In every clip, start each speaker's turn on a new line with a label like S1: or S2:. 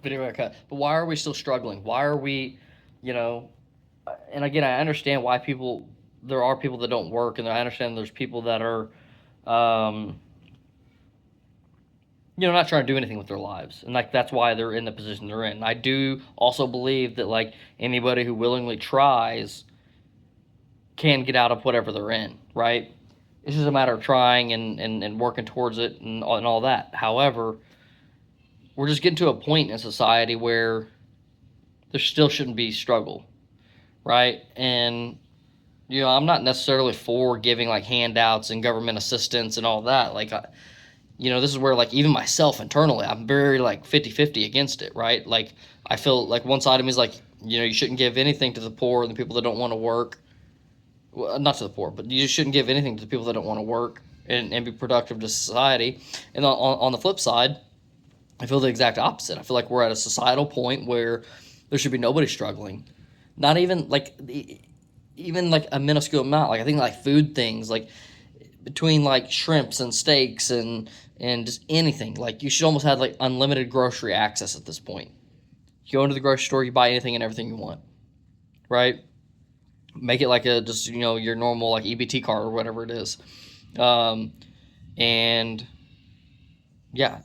S1: Video got cut. But why are we still struggling? Why are we, you know? And again, I understand why people. There are people that don't work, and I understand there's people that are, um, not trying to do anything with their lives, and like that's why they're in the position they're in. And I do also believe that like anybody who willingly tries can get out of whatever they're in, right? It's just a matter of trying and working towards it and all that. However, we're just getting to a point in society where there still shouldn't be struggle, right? And I'm not necessarily for giving like handouts and government assistance and all that. Like, this is where like even myself internally, I'm very like 50-50 against it, right? Like I feel like one side of me is like, you shouldn't give anything to the poor and the people that don't want to work. Well, not to the poor, but you shouldn't give anything to the people that don't want to work and be productive to society. And on the flip side, I feel the exact opposite. I feel like we're at a societal point where there should be nobody struggling. Not even like a minuscule amount. Like I think like food things, like between like shrimps and steaks and just anything. Like you should almost have like unlimited grocery access at this point. You go into the grocery store, you buy anything and everything you want, right? Make it like a just your normal like EBT card or whatever it is, and yeah,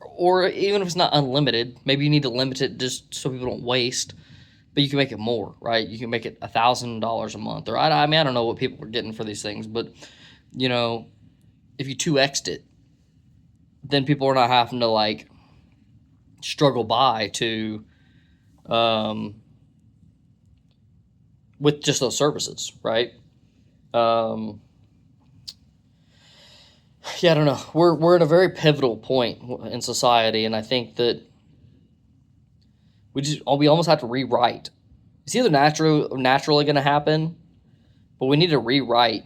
S1: or even if it's not unlimited, maybe you need to limit it just so people don't waste. But you can make it more, right? You can make it $1,000 a month, or I mean I don't know what people are getting for these things, but if you 2x'd it, then people are not having to like struggle by to with just those services, right? Yeah, I don't know. We're at a very pivotal point in society, and I think that we almost have to rewrite. It's either naturally going to happen, but we need to rewrite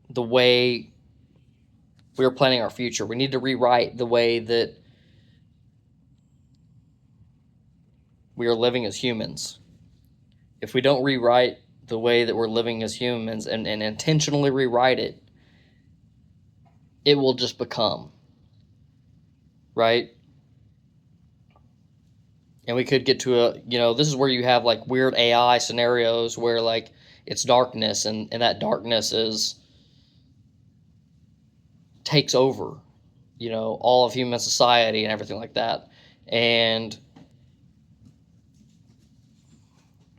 S1: the way we are planning our future. We need to rewrite the way that we are living as humans. If we don't rewrite the way that we're living as humans and intentionally rewrite it, it will just become, right? And we could get to this is where you have like weird AI scenarios where like it's darkness and that darkness takes over, all of human society and everything like that. And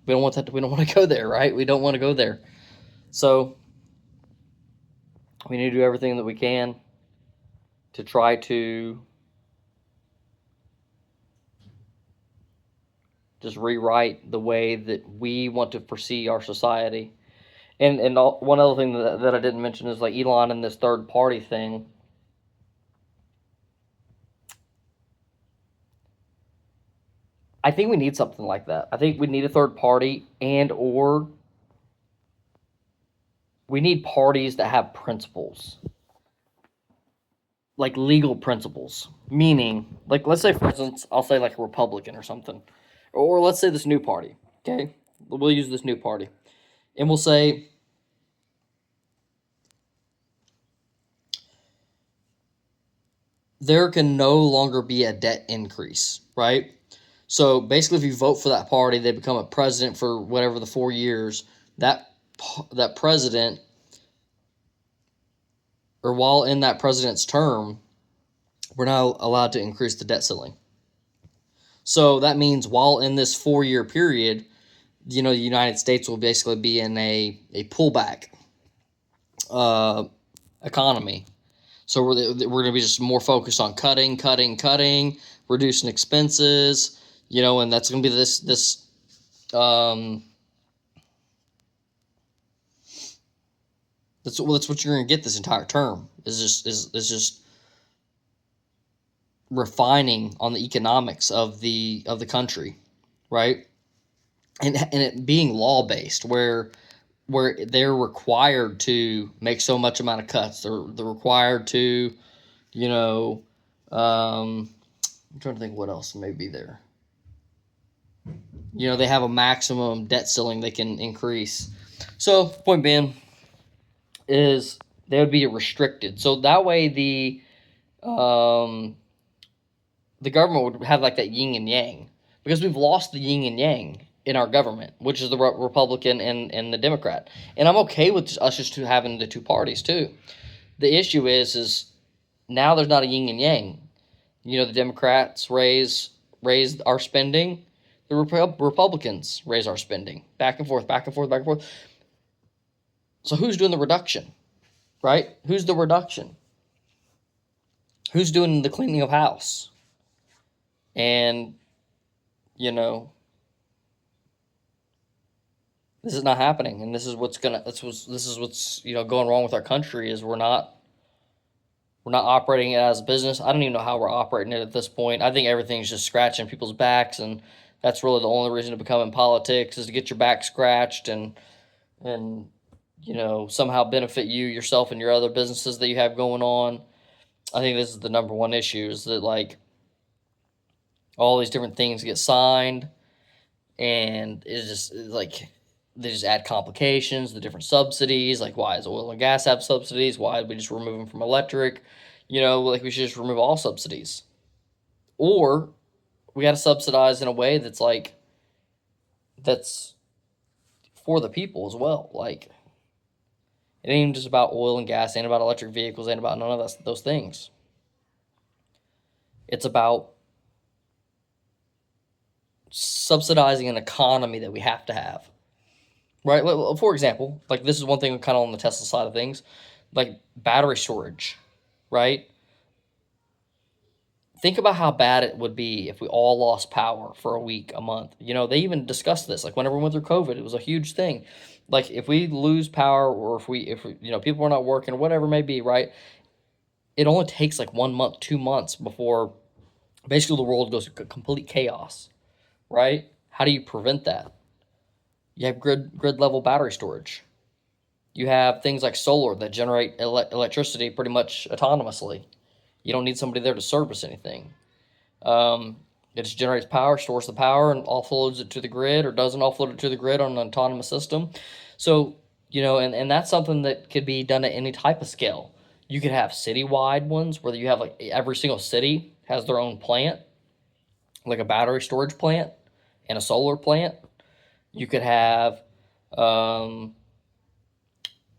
S1: we don't want that. We don't want to go there, right? We don't want to go there. So we need to do everything that we can to try to just rewrite the way that we want to foresee our society. And one other thing that I didn't mention is like Elon and this third party thing. I think we need something like that. I think we need a third party or we need parties that have principles. Like legal principles. Meaning, like let's say for instance, I'll say like a Republican or something. Or let's say this new party. Okay? We'll use this new party. And we'll say there can no longer be a debt increase, right? So basically, if you vote for that party, they become a president for whatever the 4 years. That president, or while in that president's term, we're not allowed to increase the debt ceiling. So that means while in this 4-year period, the United States will basically be in a pullback economy. So we're going to be just more focused on cutting, reducing expenses, and that's going to be this that's what you're going to get this entire term is just refining on the economics of the country, right? And it being law based where they're required to make so much amount of cuts. They're required to, I'm trying to think what else may be there. They have a maximum debt ceiling they can increase. So point being is they would be restricted. So that way the the government would have like that yin and yang, because we've lost the yin and yang in our government, which is the Republican and the Democrat. And I'm okay with us just having the two parties too. The issue is now there's not a yin and yang. You know, the Democrats raise our spending, the Republicans raise our spending, back and forth, back and forth, back and forth. So who's doing the reduction, right? Who's the reduction? Who's doing the cleaning of house? And you know, this is not happening, and this is what's going wrong with our country. Is we're not operating it as a business. I don't even know how we're operating it at this point. I think everything's just scratching people's backs, and that's really the only reason to become in politics, is to get your back scratched and somehow benefit yourself and your other businesses that you have going on. I think this is the number one issue, is that like all these different things get signed, and it's like they just add complications, the different subsidies. Like, why does oil and gas have subsidies? Why did we just remove them from electric? Like we should just remove all subsidies. Or we got to subsidize in a way that's for the people as well. Like, it ain't even just about oil and gas, ain't about electric vehicles, ain't about none of those things. It's about subsidizing an economy that we have to have. Right? For example, like this is one thing kind of on the Tesla side of things, like battery storage, right? Think about how bad it would be if we all lost power for a week, a month. They even discussed this. Like whenever we went through COVID, it was a huge thing. Like if we lose power, or if people are not working or whatever it may be, right? It only takes like 1 month, 2 months before basically the world goes to complete chaos, right? How do you prevent that? You have grid level battery storage. You have things like solar that generate electricity pretty much autonomously. You don't need somebody there to service anything. It just generates power, stores the power, and offloads it to the grid, or doesn't offload it to the grid on an autonomous system. So, and that's something that could be done at any type of scale. You could have citywide ones where you have like every single city has their own plant, like a battery storage plant and a solar plant. You could have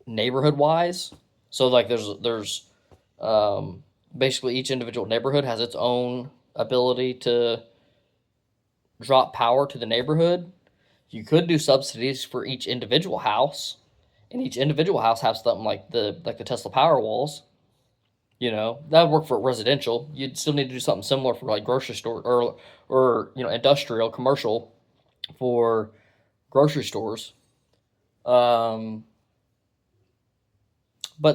S1: neighborhood wise. So like there's basically each individual neighborhood has its own ability to drop power to the neighborhood. You could do subsidies for each individual house, and each individual house has something like the Tesla power walls. That would work for residential. You'd still need to do something similar for like grocery store, or industrial, commercial, for grocery stores. But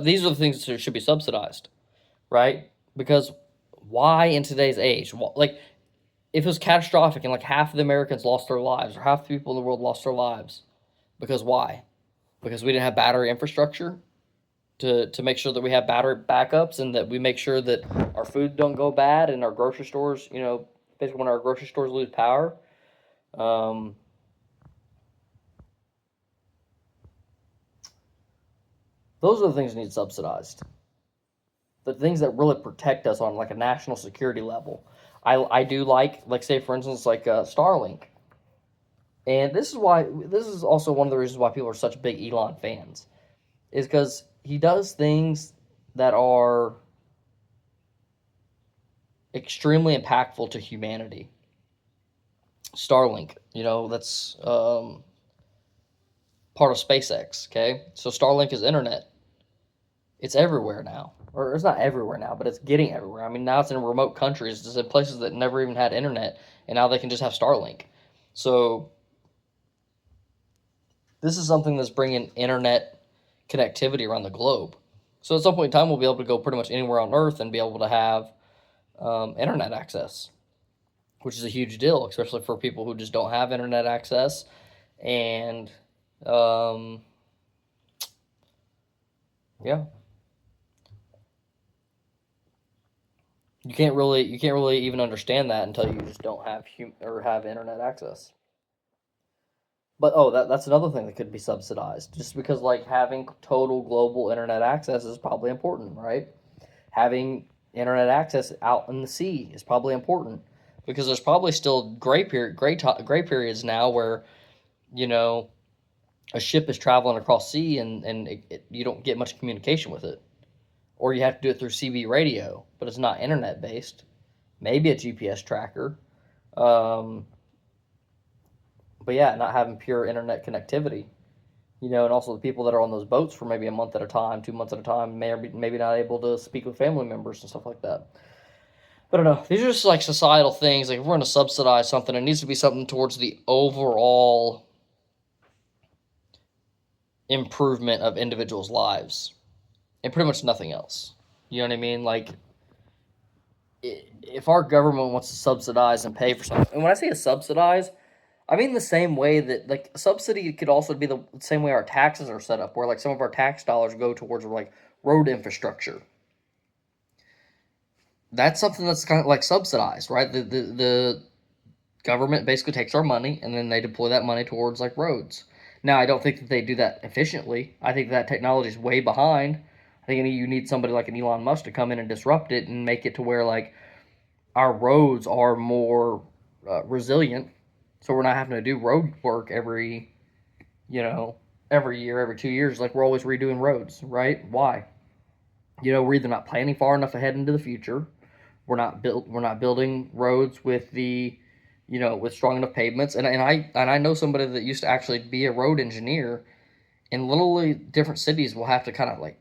S1: these are the things that should be subsidized, right? Because why in today's age? Like, if it was catastrophic and like half of the Americans lost their lives, or half the people in the world lost their lives, because why? Because we didn't have battery infrastructure to make sure that we have battery backups, and that we make sure that our food don't go bad, and our grocery stores, basically when our grocery stores lose power. Those are the things that need subsidized. The things that really protect us on like a national security level. I do like say for instance like Starlink, and this is also one of the reasons why people are such big Elon fans, is because he does things that are extremely impactful to humanity. Starlink, that's part of SpaceX. Okay, so Starlink is internet. It's everywhere now. Or it's not everywhere now, but it's getting everywhere. I mean, now it's in remote countries. It's in places that never even had internet, and now they can just have Starlink. So this is something that's bringing internet connectivity around the globe. So at some point in time, we'll be able to go pretty much anywhere on Earth and be able to have internet access, which is a huge deal, especially for people who just don't have internet access. And yeah. You can't really even understand that until you just don't have internet access. But that's another thing that could be subsidized, just because like having total global internet access is probably important, right? Having internet access out in the sea is probably important because there's probably still gray periods now where you know a ship is traveling across sea and you don't get much communication with it, or you have to do it through CB radio, but it's not internet based. Maybe a GPS tracker, um, but yeah, not having pure internet connectivity. And also the people that are on those boats for maybe a month at a time, 2 months at a time, may or maybe not able to speak with family members and stuff like that. But I don't know. These are just like societal things. Like if we're going to subsidize something, it needs to be something towards the overall improvement of individuals' lives, and pretty much nothing else. You know what I mean? Like if our government wants to subsidize and pay for something, and when I say subsidize, I mean the same way that like a subsidy could also be the same way our taxes are set up, where like some of our tax dollars go towards like road infrastructure. That's something that's kind of like subsidized, right? The government basically takes our money and then they deploy that money towards like roads. Now, I don't think that they do that efficiently. I think that technology is way behind. I think you need somebody like an Elon Musk to come in and disrupt it and make it to where like our roads are more resilient, so we're not having to do road work you know, every year, every 2 years, like we're always redoing roads, right? Why? We're either not planning far enough ahead into the future. We're not building roads with with strong enough pavements. And I know somebody that used to actually be a road engineer, and literally different cities will have to kind of like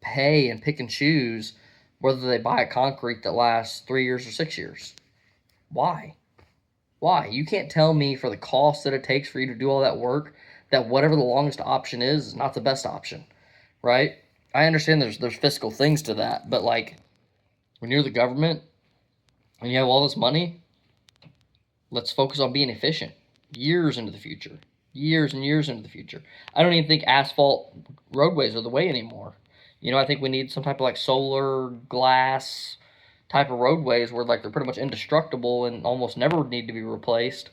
S1: pay and pick and choose whether they buy a concrete that lasts 3 years or 6 years. Why? Why? You can't tell me for the cost that it takes for you to do all that work that whatever the longest option is not the best option, right? I understand there's fiscal things to that, but like when you're the government and you have all this money, let's focus on being efficient years into the future, years and years into the future. I don't even think asphalt roadways are the way anymore. I think we need some type of like solar glass type of roadways where like they're pretty much indestructible and almost never need to be replaced.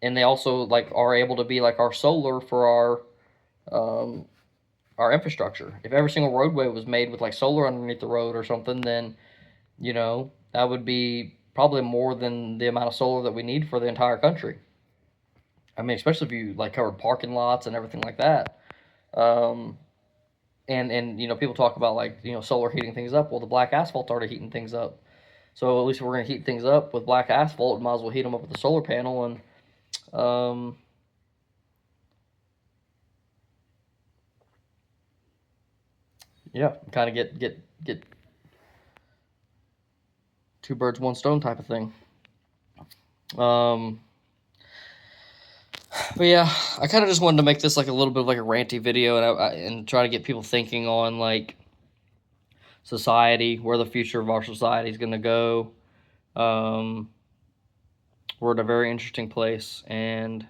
S1: And they also like are able to be like our solar for our infrastructure. If every single roadway was made with like solar underneath the road or something, then that would be probably more than the amount of solar that we need for the entire country. I mean, especially if you like covered parking lots and everything like that. Um, and people talk about like solar heating things up. Well, the black asphalt's already heating things up. So at least if we're gonna heat things up with black asphalt, we might as well heat them up with a solar panel and um, yeah, kind of get two birds one stone type of thing. Um, but yeah, I kind of just wanted to make this like a little bit of like a ranty video and try to get people thinking on like society, where the future of our society is going to go. Um, we're at a very interesting place, and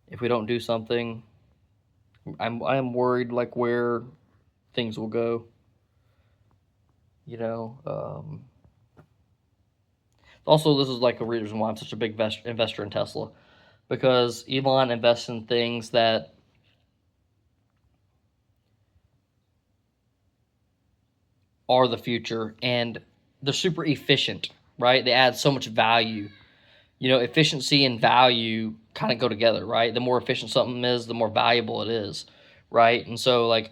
S1: if we don't do something, I'm worried like where things will go. Also, this is like a reason why I'm such a big investor in Tesla, because Elon invests in things that are the future, and they're super efficient, right? They add so much value. Efficiency and value kind of go together, right? The more efficient something is, the more valuable it is, right? And so, like,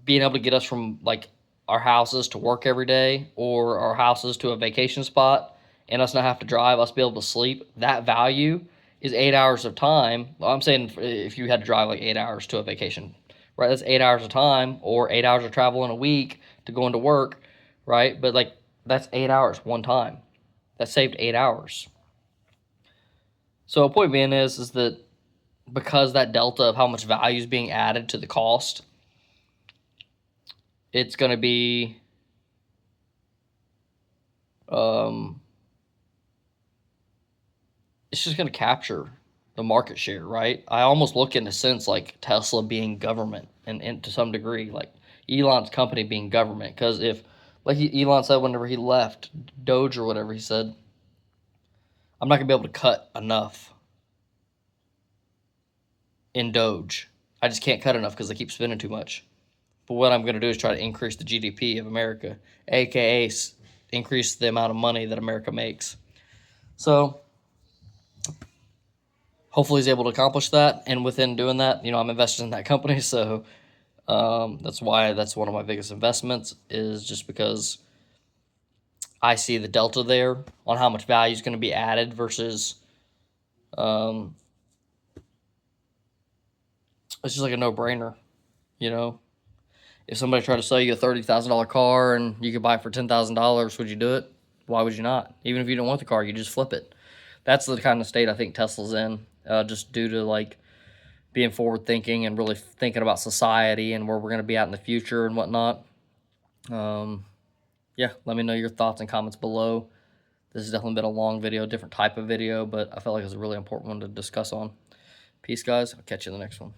S1: being able to get us from like our houses to work every day, or our houses to a vacation spot, and us not have to drive, us be able to sleep, that value is 8 hours of time. Well, I'm saying if you had to drive like 8 hours to a vacation, right? That's 8 hours of time, or 8 hours of travel in a week to go into work, right? But like that's 8 hours one time. That saved 8 hours. So a point being is that because that delta of how much value is being added to the cost, it's going to be it's just going to capture the market share, right? I almost look in a sense like Tesla being government, and to some degree like Elon's company being government, because if like Elon said whenever he left Doge or whatever, he said, I'm not going to be able to cut enough in Doge. I just can't cut enough because they keep spending too much. But what I'm going to do is try to increase the GDP of America, aka increase the amount of money that America makes. So hopefully he's able to accomplish that. And within doing that, I'm invested in that company. So that's why that's one of my biggest investments, is just because I see the delta there on how much value is going to be added versus it's just like a no-brainer, If somebody tried to sell you a $30,000 car and you could buy it for $10,000, would you do it? Why would you not? Even if you don't want the car, you just flip it. That's the kind of state I think Tesla's in, just due to like being forward thinking and really thinking about society and where we're going to be at in the future and whatnot. Yeah, let me know your thoughts and comments below. This has definitely been a long video, different type of video, but I felt like it was a really important one to discuss on. Peace, guys. I'll catch you in the next one.